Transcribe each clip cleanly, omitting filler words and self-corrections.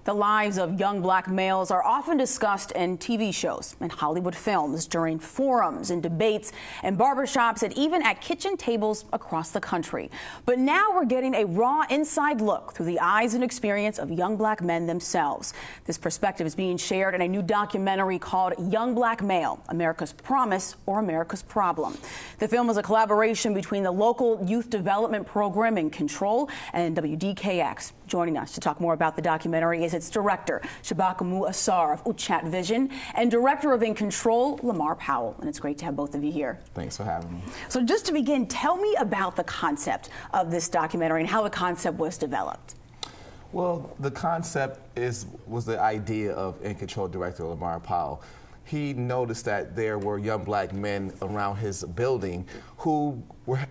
The lives of young black males are often discussed in TV shows and Hollywood films, during forums and debates and barbershops, and even at kitchen tables across the country. But now we're getting a raw inside look through the eyes and experience of young black men themselves. This perspective is being shared in a new documentary called Young Black Male: America's Promise or America's Problem. The film is a collaboration between the local youth development program In Control and WDKX. Joining us to talk more about the documentary is its director, Shabaka Ausar of UTCHAT Vision, and director of In Control, LaMarr Powell. And it's great to have both of you here. Thanks for having me. So just to begin, tell me about the concept of this documentary and how the concept was developed. Well, the concept was the idea of In Control director LaMarr Powell. He noticed that there were young black men around his building who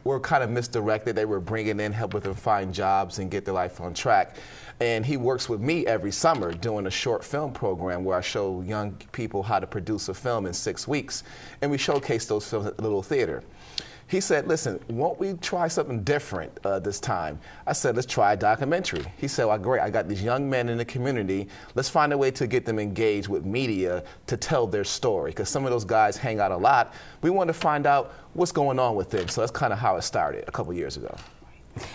were kind of misdirected. They were bringing in, helping them find jobs and get their life on track. And he works with me every summer doing a short film program where I show young people how to produce a film in 6 weeks. And we showcase those films at the little theater. He said, listen, won't we try something different this time? I said, let's try a documentary. He said, well, great, I got these young men in the community. Let's find a way to get them engaged with media to tell their story, because some of those guys hang out a lot. We want to find out what's going on with them. So that's kind of how it started a couple years ago.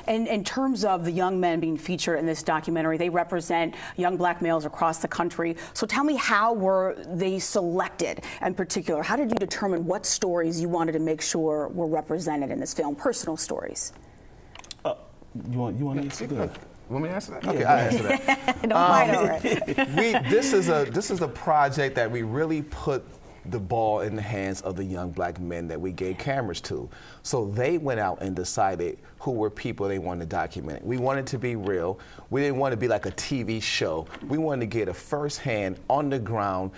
And in terms of the young men being featured in this documentary, they represent young black males across the country. So tell me, how were they selected in particular? How did you determine what stories you wanted to make sure were represented in this film, personal stories? You want to answer that? Want me to answer that? Yeah, okay, I'll answer that. Don't fight over it. This is a project that we really put the ball in the hands of the young black men that we gave cameras to. So they went out and decided who were people they wanted to document. We wanted to be real. We didn't want to be like a TV show. We wanted to get a first-hand, on-the-ground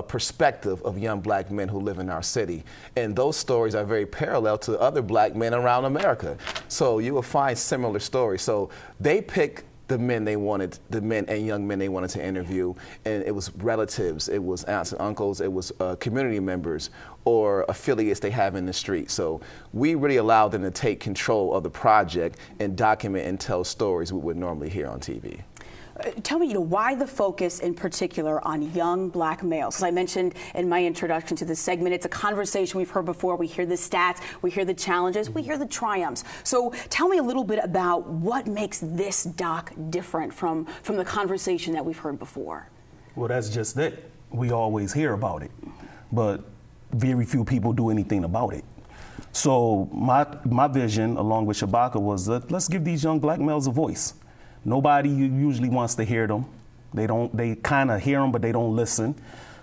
perspective of young black men who live in our city. And those stories are very parallel to other black men around America. So you will find similar stories. So they picked the men and young men they wanted to interview, and it was relatives, it was aunts and uncles, it was community members or affiliates they have in the street. So we really allowed them to take control of the project and document and tell stories we would normally hear on TV. Tell me, why the focus in particular on young black males? As I mentioned in my introduction to this segment, it's a conversation we've heard before. We hear the stats, we hear the challenges, we hear the triumphs. So tell me a little bit about what makes this doc different from the conversation that we've heard before. Well, that's just it. We always hear about it, but very few people do anything about it. So my vision, along with Shabaka, was that let's give these young black males a voice. Nobody usually wants to hear them. They kind of hear them, but they don't listen.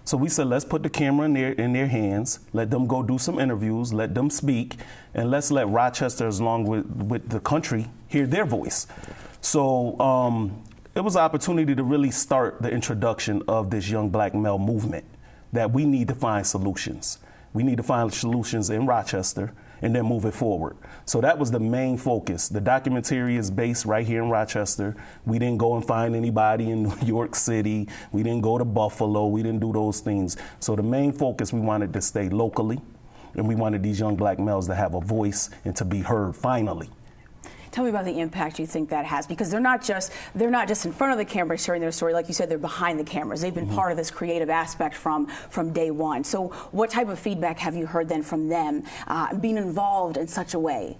So we said, let's put the camera in their hands, let them go do some interviews, let them speak, and let's let Rochester, along with the country, hear their voice. So it was an opportunity to really start the introduction of this young black male movement, that we need to find solutions. We need to find solutions in Rochester and then move it forward. So that was the main focus. The documentary is based right here in Rochester. We didn't go and find anybody in New York City. We didn't go to Buffalo. We didn't do those things. So the main focus, we wanted to stay locally, and we wanted these young black males to have a voice and to be heard finally. Tell me about the impact you think that has, because they're not just in front of the camera sharing their story. Like you said, they're behind the cameras. They've been part of this creative aspect from day one. So what type of feedback have you heard then from them being involved in such a way?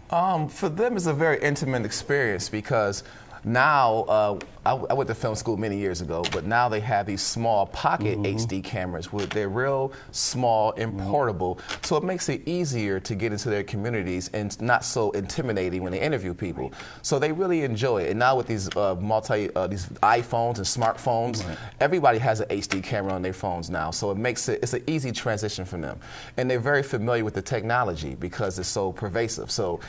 For them, it's a very intimate experience, because now, I went to film school many years ago, but now they have these small pocket HD cameras where they're real small and portable, so it makes it easier to get into their communities and not so intimidating when they interview people. So they really enjoy it. And now with these these iPhones and smartphones, everybody has an HD camera on their phones now, so it's an easy transition for them. And they're very familiar with the technology because it's so pervasive. So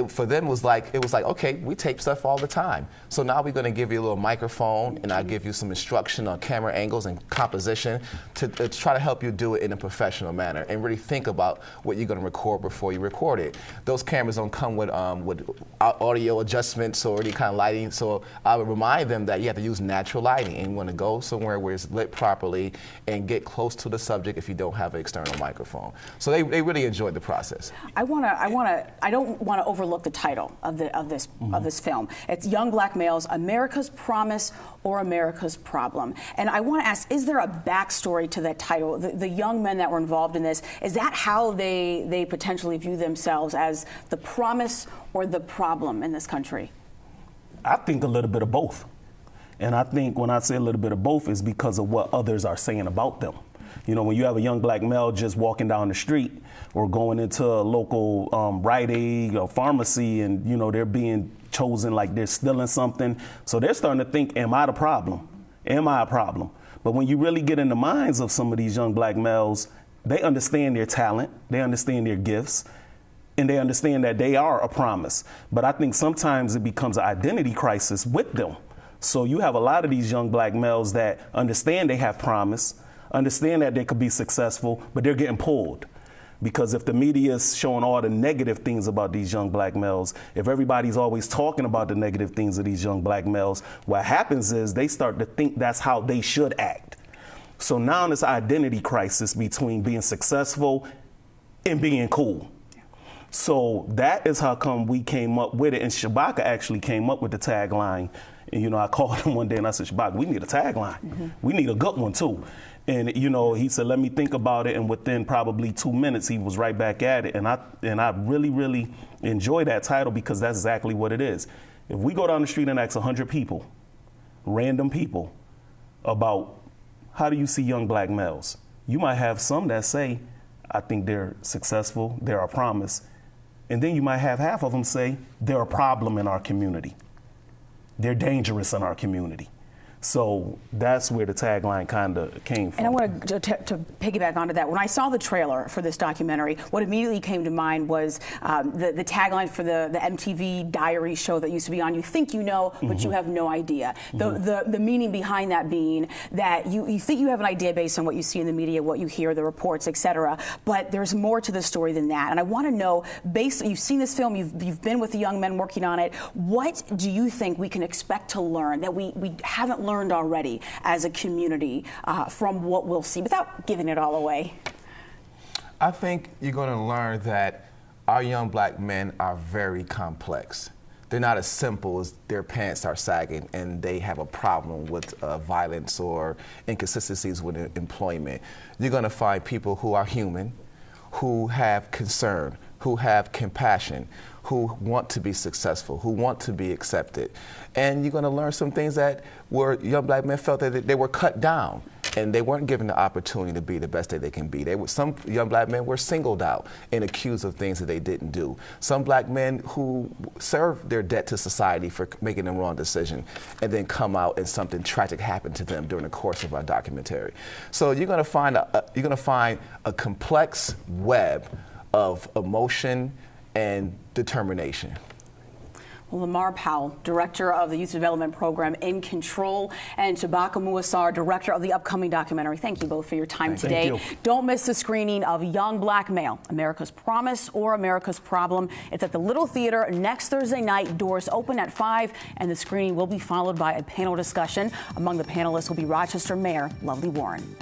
for them it was like, okay, we tape stuff all the time. So now we're going to give you a little microphone, and I'll give you some instruction on camera angles and composition to try to help you do it in a professional manner and really think about what you're going to record before you record it. Those cameras don't come with audio adjustments or any kind of lighting, so I would remind them that you have to use natural lighting, and you want to go somewhere where it's lit properly and get close to the subject if you don't have an external microphone. So they really enjoyed the process. I don't want to overlook the title of this film. It's Young Black Males, America's Promise or America's Problem. And I want to ask, is there a backstory to that title? The young men that were involved in this, is that how they potentially view themselves, as the promise or the problem in this country? I think a little bit of both. And I think when I say a little bit of both is because of what others are saying about them. You know, when you have a young black male just walking down the street or going into a local Rite Aid or pharmacy and, you know, they're being chosen like they're stealing something. So they're starting to think, am I the problem? Am I a problem? But when you really get in the minds of some of these young black males, they understand their talent, they understand their gifts, and they understand that they are a promise. But I think sometimes it becomes an identity crisis with them. So you have a lot of these young black males that understand they have promise, understand that they could be successful, but they're getting pulled. Because if the media is showing all the negative things about these young black males, if everybody's always talking about the negative things of these young black males, what happens is they start to think that's how they should act. So now this identity crisis between being successful and being cool. So that is how come we came up with it. And Shabaka actually came up with the tagline. And, you know, I called him one day and I said, Shabaka, we need a tagline. We need a good one, too. And, you know, he said, let me think about it. And within probably 2 minutes, he was right back at it. And I really, really enjoy that title because that's exactly what it is. If we go down the street and ask 100 people, random people, about how do you see young black males, you might have some that say, I think they're successful, they're a promise. And then you might have half of them say, they're a problem in our community. They're dangerous in our community. So that's where the tagline kind of came from. And I want to piggyback onto that. When I saw the trailer for this documentary, what immediately came to mind was the tagline for the MTV Diary show that used to be on. You think you know, but you have no idea. The meaning behind that being that you think you have an idea based on what you see in the media, what you hear, the reports, etc. But there's more to the story than that. And I want to know, you've seen this film, you've been with the young men working on it. What do you think we can expect to learn that we haven't learned already as a community from what we'll see, without giving it all away? I think you're going to learn that our young black men are very complex. They're not as simple as their pants are sagging and they have a problem with violence or inconsistencies with employment. You're going to find people who are human, who have concern, who have compassion, who want to be successful, who want to be accepted. And you're going to learn some things that were young black men felt that they were cut down and they weren't given the opportunity to be the best that they can be. Some young black men were singled out and accused of things that they didn't do. Some black men who served their debt to society for making the wrong decision and then come out and something tragic happened to them during the course of our documentary. So you're going to find a complex web of emotion and determination. Well, LaMarr Powell, Director of the Youth Development Program In Control, and Shabaka Ausar, Director of the upcoming documentary. Thank you both for your time today. Thank you. Don't miss the screening of Young Black Male, America's Promise or America's Problem. It's at the Little Theater next Thursday night. Doors open at 5, and the screening will be followed by a panel discussion. Among the panelists will be Rochester Mayor Lovely Warren.